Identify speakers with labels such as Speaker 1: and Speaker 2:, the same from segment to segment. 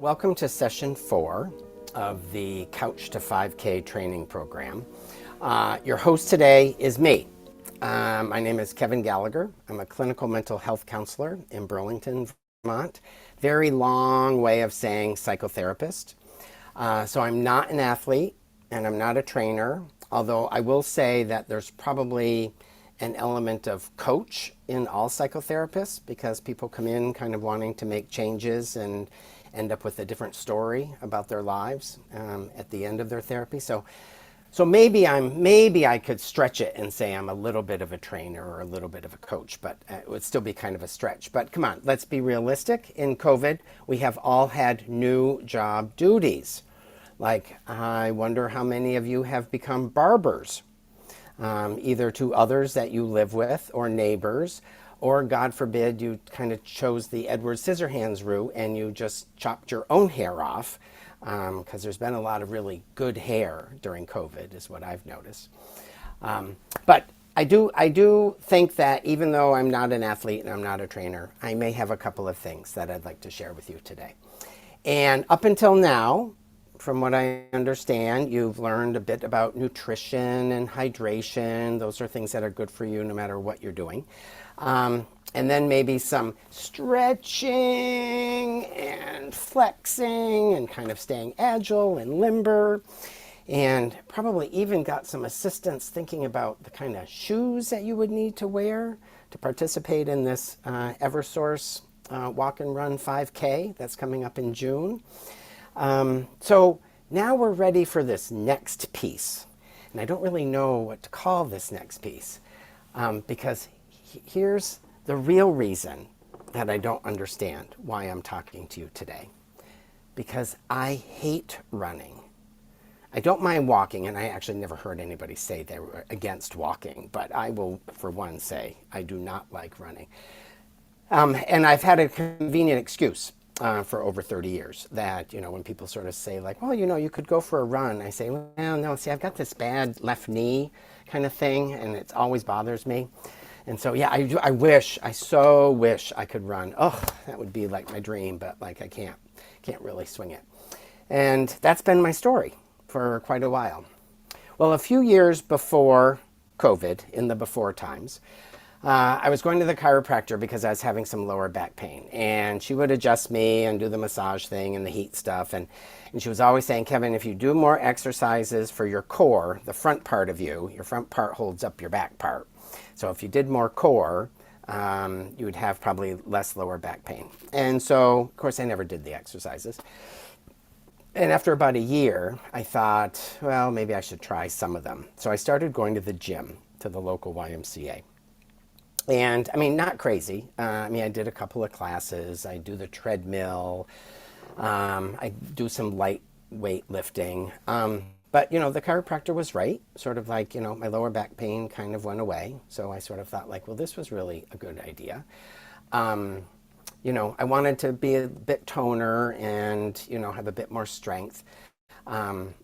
Speaker 1: Welcome to session 4 of the Couch to 5K training program. Your host today is me. My name is Kevin Gallagher. I'm a clinical mental health counselor in Burlington, Vermont. Very long way of saying psychotherapist. So I'm not an athlete and I'm not a trainer, although I will say that there's probably an element of coach in all psychotherapists because people come in kind of wanting to make changes and end up with a different story about their lives at the end of their therapy. So maybe I could stretch it and say I'm a little bit of a trainer or a little bit of a coach, but it would still be kind of a stretch. But come on, let's be realistic. In COVID, we have all had new job duties. Like, I wonder how many of you have become barbers, either to others that you live with or neighbors, or God forbid you kind of chose the Edward Scissorhands route and you just chopped your own hair off, because there's been a lot of really good hair during COVID is what I've noticed. But I do think that even though I'm not an athlete and I'm not a trainer, I may have a couple of things that I'd like to share with you today. And up until now, from what I understand, you've learned a bit about nutrition and hydration. Those are things that are good for you no matter what you're doing. And then maybe some stretching and flexing and kind of staying agile and limber. And probably even got some assistance thinking about the kind of shoes that you would need to wear to participate in this Eversource Walk and Run 5K that's coming up in June. So now we're ready for this next piece. And I don't really know what to call this next piece because here's the real reason that I don't understand why I'm talking to you today. Because I hate running. I don't mind walking, and I actually never heard anybody say they were against walking, but I will, for one, say I do not like running. And I've had a convenient excuse for over 30 years that, when people sort of say like, well, you could go for a run. I say, well, no, see, I've got this bad left knee kind of thing, and it always bothers me. And so, yeah, I so wish I could run. Oh, that would be like my dream, but like I can't really swing it. And that's been my story for quite a while. Well, a few years before COVID, in the before times, I was going to the chiropractor because I was having some lower back pain, and she would adjust me and do the massage thing and the heat stuff. And she was always saying, Kevin, if you do more exercises for your core, the front part of you, your front part holds up your back part. So if you did more core, you would have probably less lower back pain. And so, of course, I never did the exercises. And after about a year, I thought, well, maybe I should try some of them. So I started going to the gym, to the local YMCA. And I mean, not crazy. I did a couple of classes. I do the treadmill. I do some lightweight lifting. But, the chiropractor was right. Sort of like, my lower back pain kind of went away. So I sort of thought like, well, this was really a good idea. I wanted to be a bit toner and, have a bit more strength. Although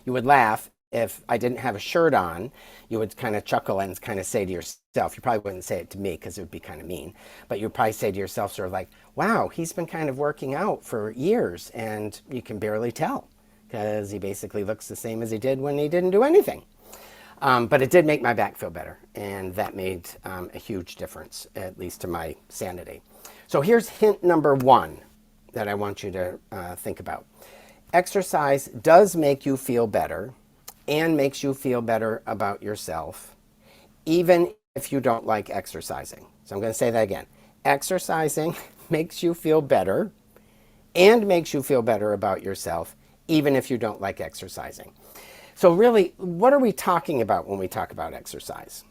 Speaker 1: you would laugh. If I didn't have a shirt on, you would kind of chuckle and kind of say to yourself, you probably wouldn't say it to me because it would be kind of mean, but you'd probably say to yourself sort of like, wow, he's been kind of working out for years and you can barely tell because he basically looks the same as he did when he didn't do anything. But it did make my back feel better, and that made a huge difference, at least to my sanity. So here's hint number 1 that I want you to think about. Exercise does make you feel better and makes you feel better about yourself, even if you don't like exercising. So I'm going to say that again. Exercising makes you feel better and makes you feel better about yourself, even if you don't like exercising. So really, what are we talking about when we talk about exercise?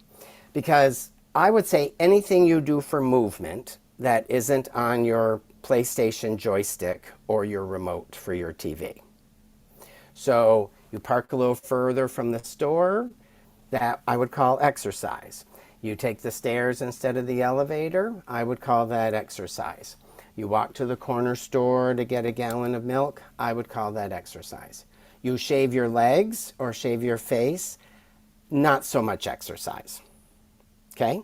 Speaker 1: Because I would say anything you do for movement that isn't on your PlayStation joystick or your remote for your TV. So you park a little further from the store, that I would call exercise. You take the stairs instead of the elevator, I would call that exercise. You walk to the corner store to get a gallon of milk, I would call that exercise. You shave your legs or shave your face, not so much exercise. Okay?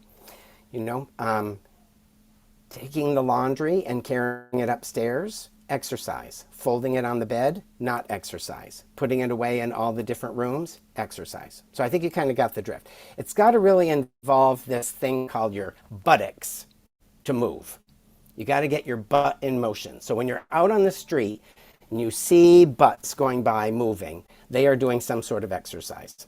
Speaker 1: Taking the laundry and carrying it upstairs, exercise. Folding it on the bed, not exercise. Putting it away in all the different rooms, exercise. So I think you kind of got the drift. It's got to really involve this thing called your buttocks to move. You got to get your butt in motion. So when you're out on the street and you see butts going by moving, they are doing some sort of exercise.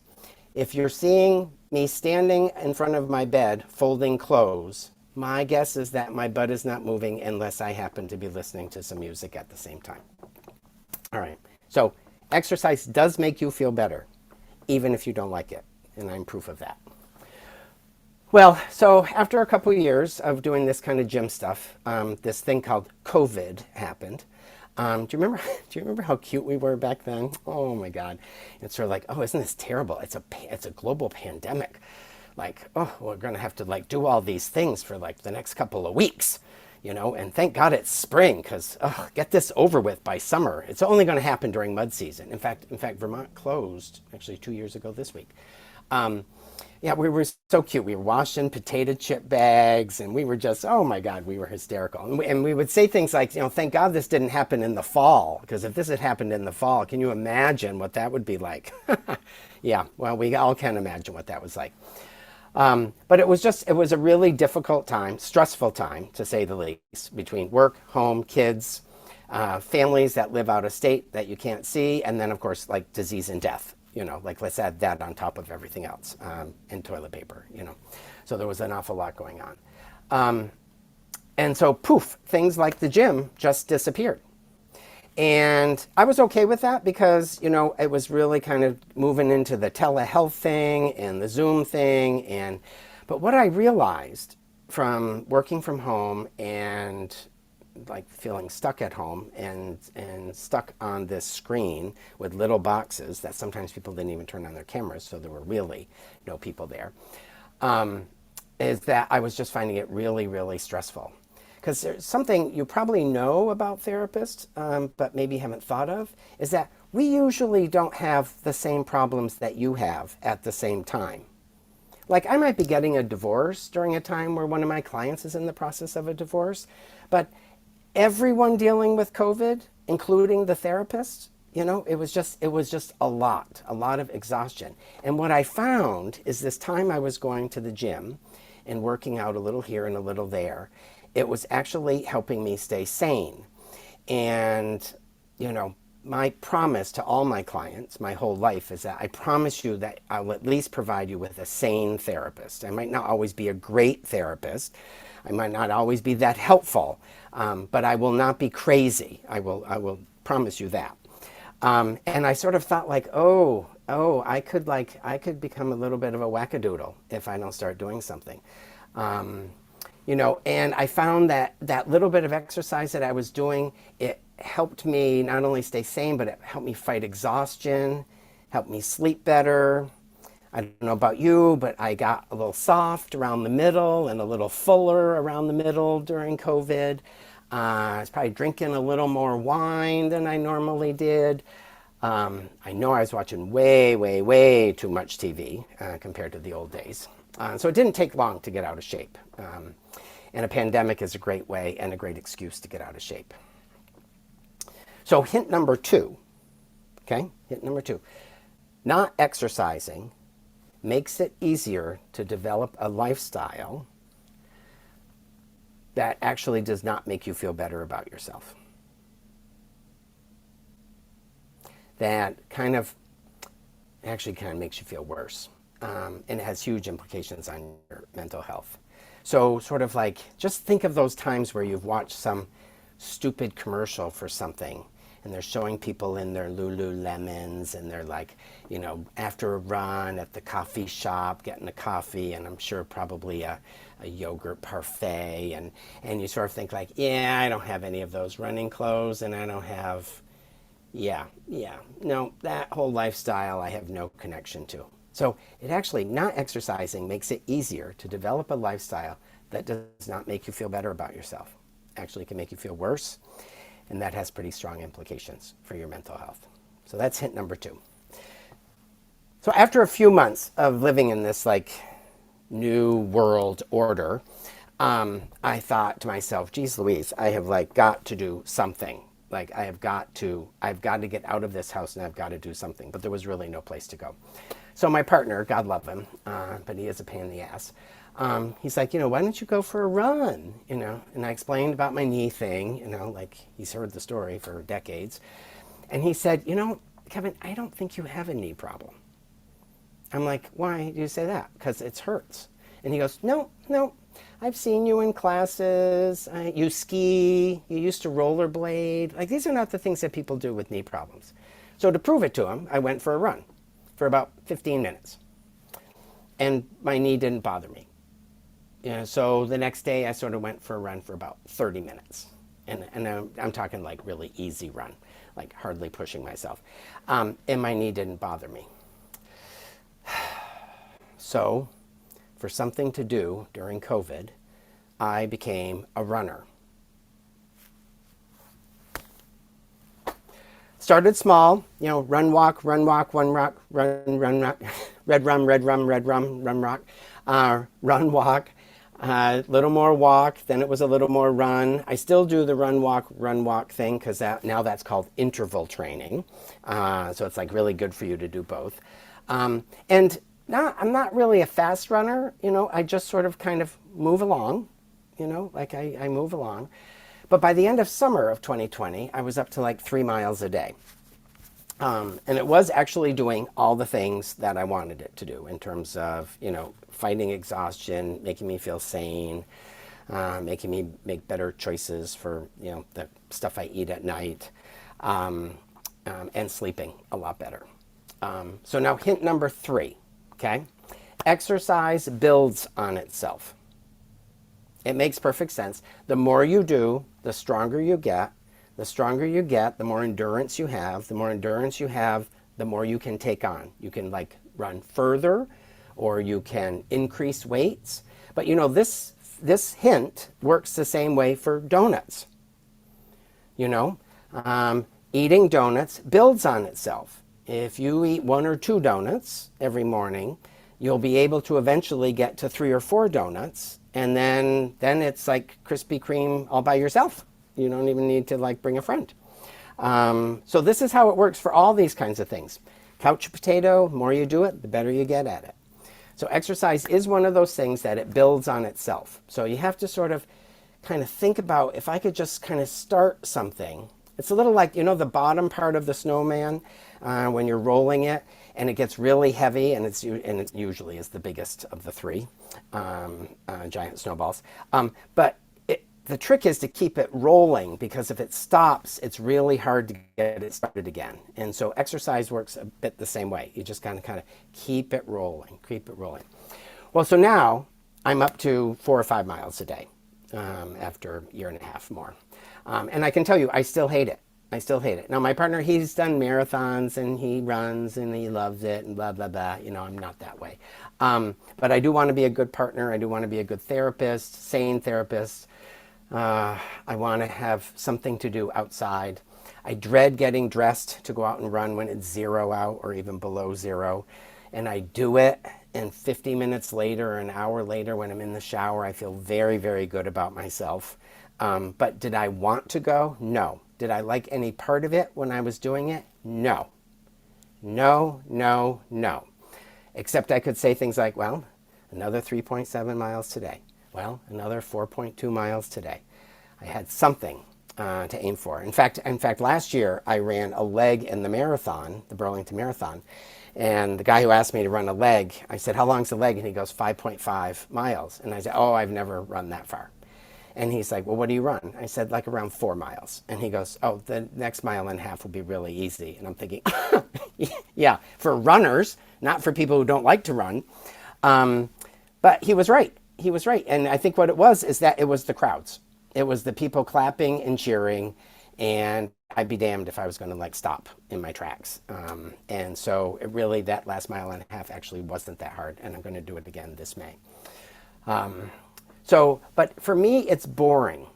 Speaker 1: If you're seeing me standing in front of my bed folding clothes, my guess is that my butt is not moving unless I happen to be listening to some music at the same time. All right, so exercise does make you feel better, even if you don't like it, and I'm proof of that. Well, so after a couple of years of doing this kind of gym stuff, this thing called COVID happened. Do you remember? Do you remember how cute we were back then? Oh my God! It's sort of like, oh, isn't this terrible? It's a global pandemic. Like, oh, we're gonna have to like do all these things for like the next couple of weeks, And thank God it's spring, because get this over with by summer. It's only going to happen during mud season. In fact, Vermont closed actually 2 years ago this week. Yeah, we were so cute. We were washing potato chip bags, and we were just, oh my God, we were hysterical. And we would say things like, thank God this didn't happen in the fall, because if this had happened in the fall, can you imagine what that would be like? Yeah, well, we all can imagine what that was like. But it was a really difficult time, stressful time, to say the least, between work, home, kids, families that live out of state that you can't see, and then, of course, like disease and death. Like let's add that on top of everything else, and toilet paper, So there was an awful lot going on. And so, poof, things like the gym just disappeared. And I was okay with that because, it was really kind of moving into the telehealth thing and the Zoom thing. But what I realized from working from home and like feeling stuck at home and stuck on this screen with little boxes that sometimes people didn't even turn on their cameras, so there were really no people there, is that I was just finding it really, really stressful. Because there's something you probably know about therapists, but maybe haven't thought of, is that we usually don't have the same problems that you have at the same time. Like I might be getting a divorce during a time where one of my clients is in the process of a divorce, but everyone dealing with COVID, including the therapist, it was just a lot of exhaustion. And what I found is this time I was going to the gym and working out a little here and a little there, it was actually helping me stay sane. And, my promise to all my clients, my whole life, is that I promise you that I'll at least provide you with a sane therapist. I might not always be a great therapist. I might not always be that helpful, but I will not be crazy. I will promise you that. And I sort of thought like, I could become a little bit of a wackadoodle if I don't start doing something. And I found that little bit of exercise that I was doing, it helped me not only stay sane, but it helped me fight exhaustion, helped me sleep better. I don't know about you, but I got a little soft around the middle and a little fuller around the middle during COVID. I was probably drinking a little more wine than I normally did. I know I was watching way, way, way too much TV compared to the old days. So it didn't take long to get out of shape. And a pandemic is a great way and a great excuse to get out of shape. So hint number 2, okay? Hint number 2, not exercising makes it easier to develop a lifestyle that actually does not make you feel better about yourself. That actually kind of makes you feel worse. And it has huge implications on your mental health. So sort of like, just think of those times where you've watched some stupid commercial for something and they're showing people in their Lululemons and they're like, after a run at the coffee shop, getting a coffee, and I'm sure probably a yogurt parfait. And you sort of think like, yeah, I don't have any of those running clothes and I don't have, no, that whole lifestyle I have no connection to. So it actually, not exercising makes it easier to develop a lifestyle that does not make you feel better about yourself. Actually, it can make you feel worse, and that has pretty strong implications for your mental health. So that's hint number 2. So after a few months of living in this like new world order, I thought to myself, geez Louise, I have like got to do something. Like I've got to get out of this house and I've got to do something. But there was really no place to go. So my partner, God love him, but he is a pain in the ass. He's like, why don't you go for a run? And I explained about my knee thing, like he's heard the story for decades. And he said, Kevin, I don't think you have a knee problem. I'm like, why do you say that? Because it hurts. And he goes, no, I've seen you in classes. You ski. You used to rollerblade. Like, these are not the things that people do with knee problems. So to prove it to him, I went for a run for about 15 minutes. And my knee didn't bother me. So the next day, I sort of went for a run for about 30 minutes. And I'm talking like really easy run, like hardly pushing myself. And my knee didn't bother me. So for something to do during COVID, I became a runner. Started small, run, walk, one rock, run, rock, red rum, run, rock, run, walk, little more walk, then it was a little more run. I still do the run, walk thing because now that's called interval training. So it's like really good for you to do both. And I'm not really a fast runner, I just sort of kind of move along, like I move along. But by the end of summer of 2020, I was up to like 3 miles a day. And it was actually doing all the things that I wanted it to do in terms of, fighting exhaustion, making me feel sane, making me make better choices for, the stuff I eat at night, and sleeping a lot better. So now hint number 3, okay? Exercise builds on itself. It makes perfect sense. The more you do, the stronger you get. The stronger you get, the more endurance you have. The more endurance you have, the more you can take on. You can like run further, or you can increase weights. But this hint works the same way for donuts. Eating donuts builds on itself. If you eat 1 or 2 donuts every morning, you'll be able to eventually get to 3 or 4 donuts. And then it's like Krispy Kreme all by yourself. You don't even need to like bring a friend. So this is how it works for all these kinds of things. Couch potato, the more you do it, the better you get at it. So exercise is one of those things that it builds on itself. So you have to sort of kind of think about, if I could just kind of start something. It's a little like, the bottom part of the snowman when you're rolling it and it gets really heavy, and it usually is the biggest of the 3 giant snowballs. But the trick is to keep it rolling, because if it stops, it's really hard to get it started again. And so exercise works a bit the same way. You just kind of keep it rolling. Well, so now I'm up to 4 or 5 miles a day after a year and a half more. And I can tell you, I still hate it. Now, my partner, he's done marathons and he runs and he loves it and blah, blah, blah. I'm not that way. But I do want to be a good partner. I do want to be a good therapist, sane therapist. I want to have something to do outside. I dread getting dressed to go out and run when it's 0 out or even below 0. And I do it, and 50 minutes later or an hour later when I'm in the shower, I feel very, very good about myself. But did I want to go? No. Did I like any part of it when I was doing it? No. Except I could say things like, well, another 3.7 miles today. Well, another 4.2 miles today. I had something to aim for. In fact, last year I ran a leg in the marathon, the Burlington Marathon. And the guy who asked me to run a leg, I said, how long's the leg? And he goes, 5.5 miles. And I said, oh, I've never run that far. And he's like, well, what do you run? I said, like around 4 miles. And he goes, oh, the next 1.5 miles will be really easy. And I'm thinking, yeah, for runners, not for people who don't like to run. But he was right. And I think what it was is that it was the crowds. It was the people clapping and cheering. And I'd be damned if I was going to like stop in my tracks. And so it really, that last 1.5 miles actually wasn't that hard. And I'm going to do it again this May. But for me, it's boring.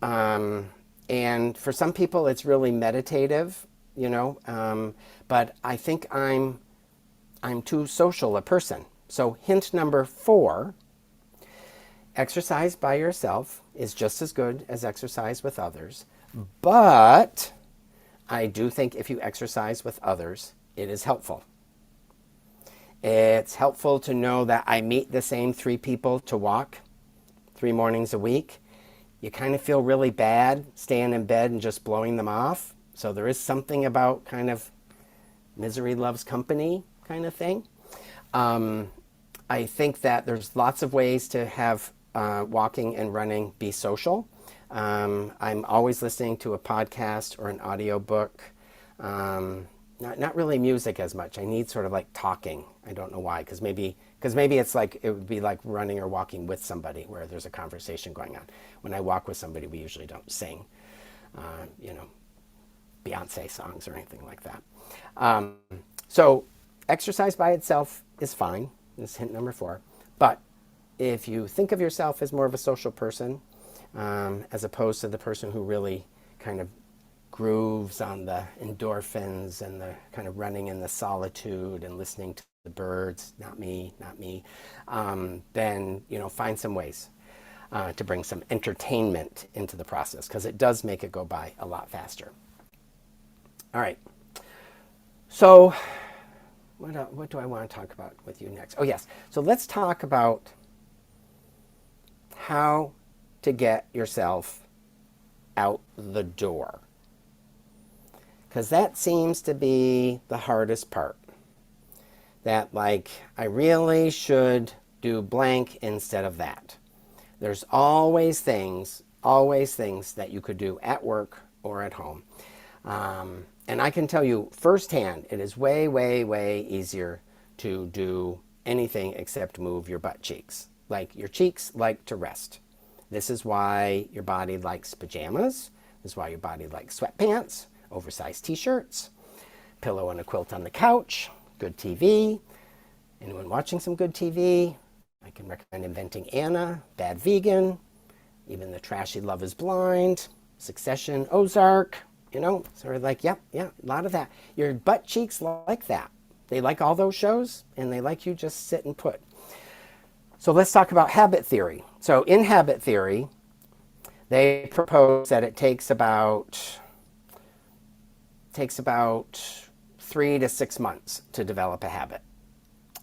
Speaker 1: And for some people, it's really meditative, but I think I'm too social a person. So hint number 4 Exercise by yourself is just as good as exercise with others, but I do think if you exercise with others, it is helpful. It's helpful to know that I meet the same 3 people to walk 3 mornings a week. You kind of feel really bad staying in bed and just blowing them off. So there is something about kind of misery loves company kind of thing. I think that there's lots of ways to have walking and running be social. I'm always listening to a podcast or an audio book. Not really music as much. I need sort of like talking. I don't know why, because maybe it's like it would be like running or walking with somebody where there's a conversation going on. When I walk with somebody, we usually don't sing, Beyonce songs or anything like that. So exercise by itself is fine. This is hint number 4. But if you think of yourself as more of a social person, as opposed to the person who really kind of grooves on the endorphins and the kind of running in the solitude and listening to the birds, not me, then, find some ways to bring some entertainment into the process, because it does make it go by a lot faster. All right. So what do I want to talk about with you next? Oh, yes. So let's talk about how to get yourself out the door, because that seems to be the hardest part. That, like, I really should do blank instead of that. There's always things that you could do at work or at home. And I can tell you firsthand, it is way, way, way easier to do anything except move your butt cheeks. Like, your cheeks like to rest. This is why your body likes pajamas. This is why your body likes sweatpants, oversized t-shirts, pillow and a quilt on the couch, good TV. Anyone watching some good TV? I can recommend Inventing Anna, Bad Vegan, even the trashy Love is Blind, Succession, Ozark, sort of like, yeah, a lot of that. Your butt cheeks like that. They like all those shows, and they like you just sit and put. So let's talk about habit theory. So in habit theory, they propose that it takes about 3 to 6 months to develop a habit.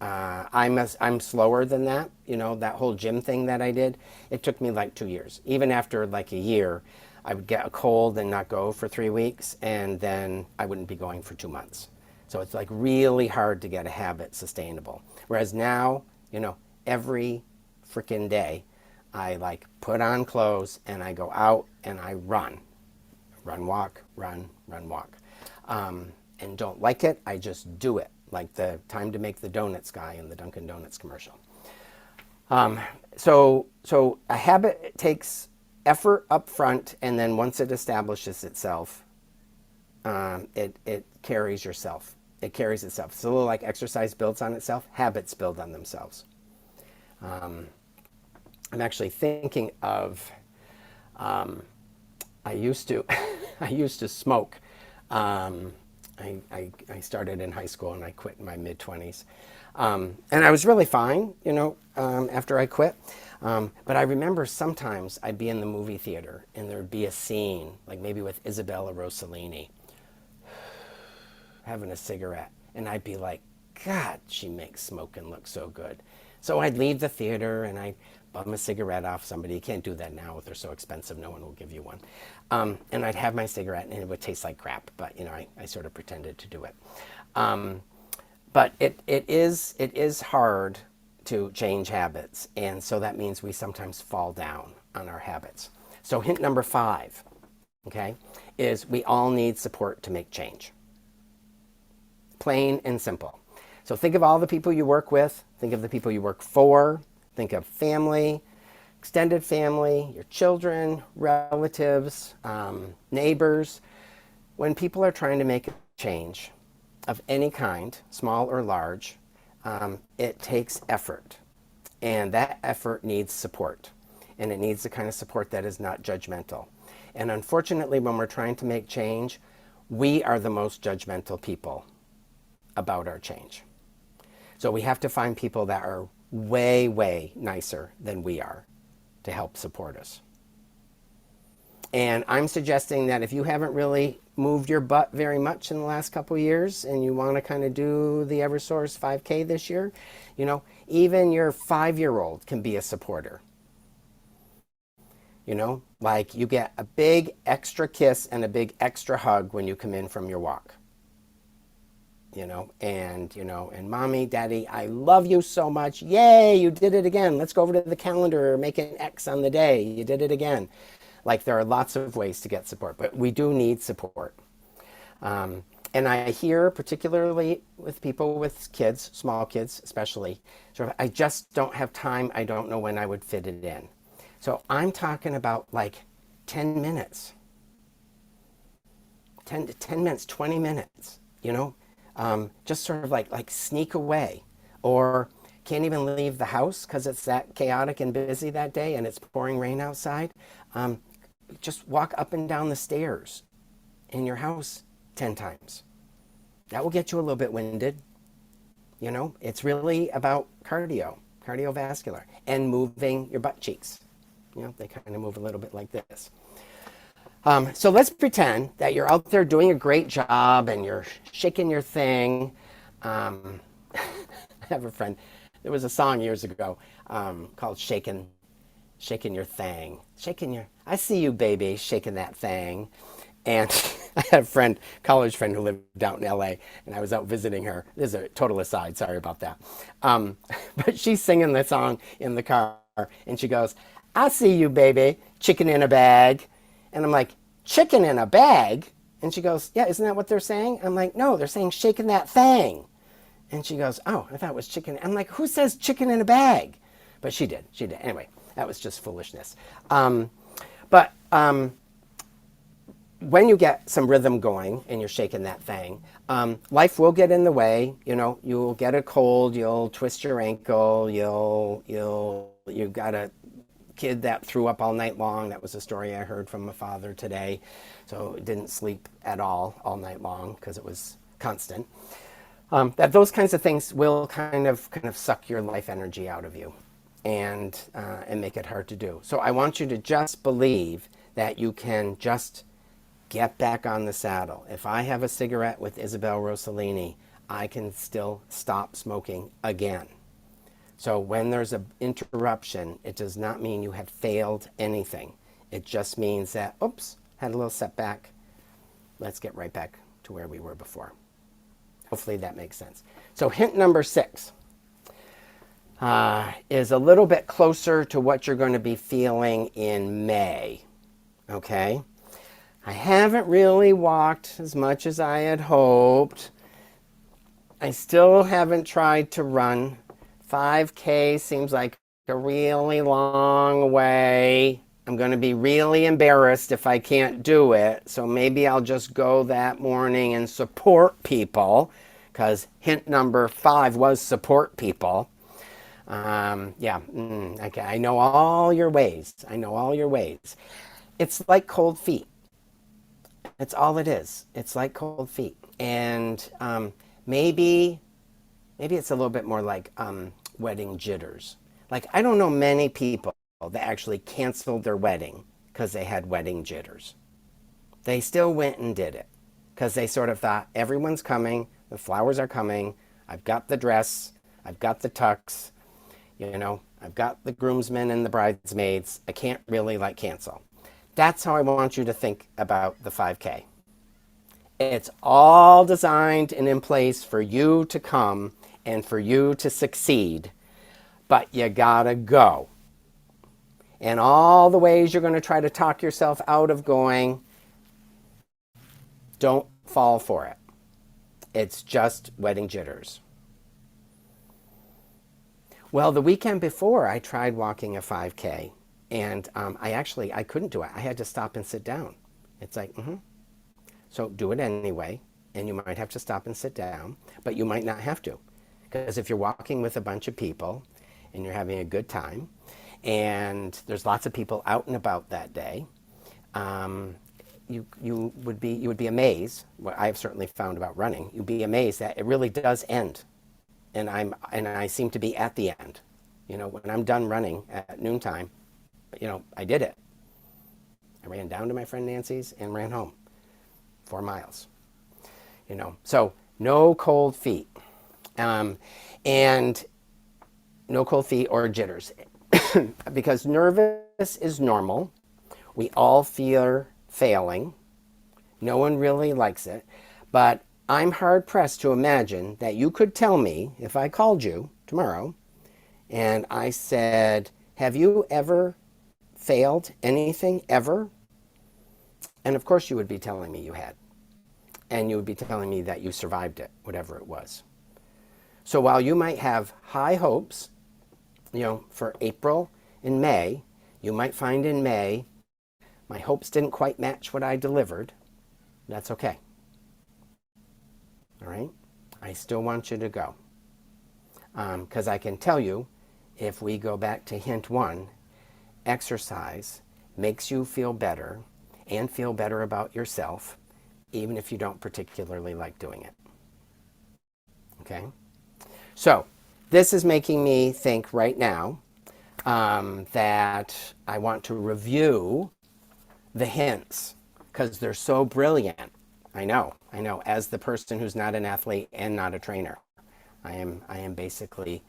Speaker 1: I'm slower than that. That whole gym thing that I did, it took me like 2 years. Even after like a year, I would get a cold and not go for 3 weeks, and then I wouldn't be going for 2 months. So it's like really hard to get a habit sustainable. Whereas now, every freaking day, I like put on clothes and I go out and I run, walk, run, walk. And don't like it, I just do it. Like the time to make the donuts guy in the Dunkin' Donuts commercial. So a habit takes effort up front, and then once it establishes itself, it carries yourself. It carries itself. It's a little like exercise builds on itself. Habits build on themselves. I'm actually thinking of, I used to smoke. I started in high school and I quit in my mid-20s. And I was really fine, after I quit. But I remember sometimes I'd be in the movie theater and there'd be a scene, like maybe with Isabella Rossellini, having a cigarette. And I'd be like, God, she makes smoking look so good. So I'd leave the theater and I'd bum a cigarette off somebody. You can't do that now. They're so expensive. No one will give you one. And I'd have my cigarette and it would taste like crap. But, I sort of pretended to do it. But it is hard to change habits. And so that means we sometimes fall down on our habits. So hint number 5, okay, is we all need support to make change. Plain and simple. So think of all the people you work with. Think of the people you work for. Think of family, extended family, your children, relatives, neighbors. When people are trying to make a change of any kind, small or large, it takes effort. And that effort needs support. And it needs the kind of support that is not judgmental. And unfortunately, when we're trying to make change, we are the most judgmental people about our change. So we have to find people that are way, way nicer than we are to help support us. And I'm suggesting that if you haven't really moved your butt very much in the last couple of years and you want to kind of do the Eversource 5K this year, even your 5-year-old can be a supporter. Like you get a big extra kiss and a big extra hug when you come in from your walk. And mommy, daddy, I love you so much. Yay, you did it again. Let's go over to the calendar, make an X on the day. You did it again. Like there are lots of ways to get support, but we do need support. And I hear, particularly with people with kids, small kids especially, sort of, I just don't have time. I don't know when I would fit it in. So I'm talking about like 10 minutes, 10 minutes, 20 minutes, just sort of like sneak away, or can't even leave the house because it's that chaotic and busy that day and it's pouring rain outside. Just walk up and down the stairs in your house 10 times. That will get you a little bit winded. It's really about cardiovascular, and moving your butt cheeks. They kind of move a little bit like this. So let's pretend that you're out there doing a great job and you're shaking your thing. I have a friend, there was a song years ago called Shaking Your Thing. I see you, baby, shaking that thing. And I had a friend, college friend, who lived out in LA, and I was out visiting her. This is a total aside, sorry about that. But she's singing the song in the car, and she goes, I see you, baby, chicken in a bag. And I'm like, chicken in a bag? And she goes, yeah, isn't that what they're saying? I'm like, no, they're saying shaking that thing. And she goes, oh, I thought it was chicken. I'm like, who says chicken in a bag? But she did. Anyway, that was just foolishness. But when you get some rhythm going and you're shaking that thing, life will get in the way. You'll get a cold, you'll twist your ankle, you've got a kid that threw up all night long. That was a story I heard from a father today. So didn't sleep at all night long because it was constant. That those kinds of things will kind of suck your life energy out of you and make it hard to do. So I want you to just believe that you can just get back on the saddle. If I have a cigarette with Isabel Rossellini, I can still stop smoking again. So when there's an interruption, it does not mean you have failed anything. It just means that, oops, had a little setback. Let's get right back to where we were before. Hopefully that makes sense. So hint number 6 is a little bit closer to what you're going to be feeling in May. Okay? I haven't really walked as much as I had hoped. I still haven't tried to run. 5K seems like a really long way. I'm going to be really embarrassed if I can't do it. So maybe I'll just go that morning and support people, because hint number 5 was support people. Okay, I know all your ways. It's like cold feet. It's all it is. It's like cold feet. And maybe it's a little bit more like wedding jitters. Like, I don't know many people that actually canceled their wedding because they had wedding jitters. They still went and did it because they sort of thought, everyone's coming, the flowers are coming, I've got the dress, I've got the tux, I've got the groomsmen and the bridesmaids, I can't really cancel. That's how I want you to think about the 5K. It's all designed and in place for you to come and for you to succeed, but you gotta go. And all the ways you're going to try to talk yourself out of going, don't fall for it. It's just wedding jitters. Well, the weekend before, I tried walking a 5K, and I couldn't do it. I had to stop and sit down. It's like, So do it anyway, and you might have to stop and sit down, but you might not have to. Because if you're walking with a bunch of people and you're having a good time, and there's lots of people out and about that day, you would be amazed. What I've certainly found about running, you'd be amazed that it really does end, and I seem to be at the end. When I'm done running at noontime, I did it. I ran down to my friend Nancy's and ran home 4 miles. So no cold feet. And no cold feet or jitters. Because nervous is normal. We all fear failing. No one really likes it. But I'm hard pressed to imagine that you could tell me, if I called you tomorrow and I said, have you ever failed anything ever? And of course you would be telling me you had. And you would be telling me that you survived it, whatever it was. So while you might have high hopes, for April and May, you might find in May, my hopes didn't quite match what I delivered. That's okay. All right? I still want you to go. Because I can tell you, if we go back to hint 1, exercise makes you feel better and feel better about yourself, even if you don't particularly like doing it. Okay? So, this is making me think right now that I want to review the hints because they're so brilliant. I know. As the person who's not an athlete and not a trainer, I am basically.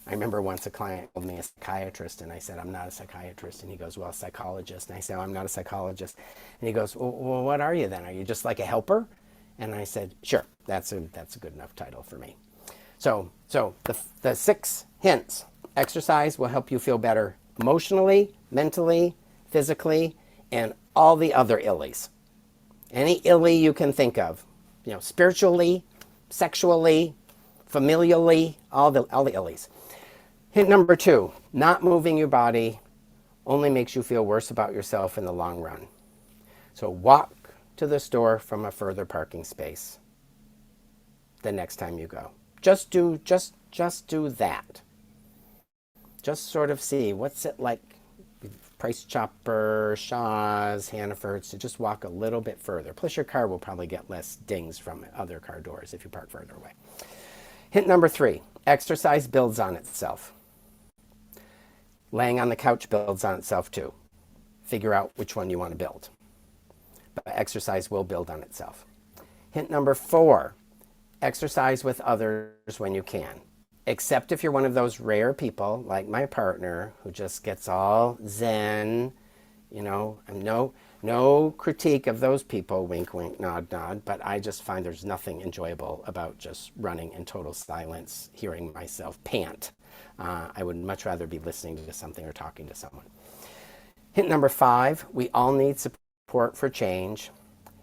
Speaker 1: I remember once a client called me a psychiatrist, and I said, I'm not a psychiatrist. And he goes, well, psychologist. And I said, oh, I'm not a psychologist. And he goes, well, what are you then? Are you just like a helper? And I said, sure, that's a good enough title for me. So the 6 hints. Exercise will help you feel better emotionally, mentally, physically, and all the other illies. Any illy you can think of. Spiritually, sexually, familially, all the illies. Hint number 2, not moving your body only makes you feel worse about yourself in the long run. So walk to the store from a further parking space the next time you go. Just do that. Just sort of see what's it like. Price Chopper, Shaw's, Hannaford's, to just walk a little bit further. Plus your car will probably get less dings from other car doors if you park further away. Hint number 3, exercise builds on itself. Laying on the couch builds on itself too. Figure out which one you want to build. But exercise will build on itself. Hint number 4, exercise with others when you can. Except if you're one of those rare people like my partner who just gets all zen, no critique of those people, wink, wink, nod, nod, but I just find there's nothing enjoyable about just running in total silence, hearing myself pant. I would much rather be listening to something or talking to someone. Hint number 5, we all need support for change.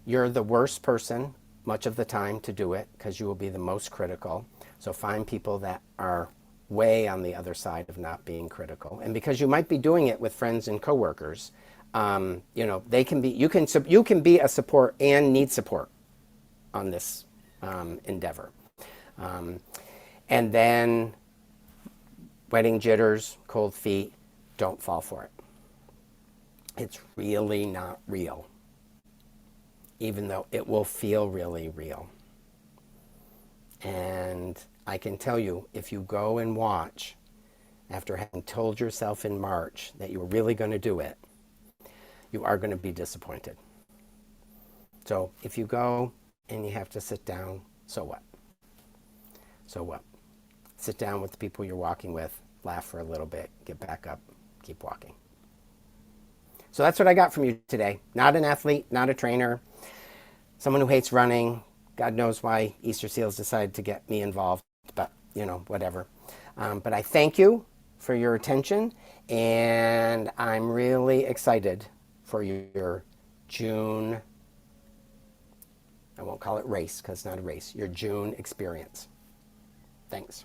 Speaker 1: You're the worst person much of the time to do it because you will be the most critical. So find people that are way on the other side of not being critical. And because you might be doing it with friends and coworkers, they can be. You can be a support and need support on this endeavor. And then wedding jitters, cold feet, don't fall for it. It's really not real, even though it will feel really real. And I can tell you, if you go and watch, after having told yourself in March that you were really going to do it, you are going to be disappointed. So if you go and you have to sit down, so what? So what? Sit down with the people you're walking with, laugh for a little bit, get back up, keep walking. So that's what I got from you today. Not an athlete, not a trainer, someone who hates running. God knows why Easter Seals decided to get me involved, but whatever. But I thank you for your attention, and I'm really excited for your June, I won't call it race because it's not a race, your June experience. Thanks.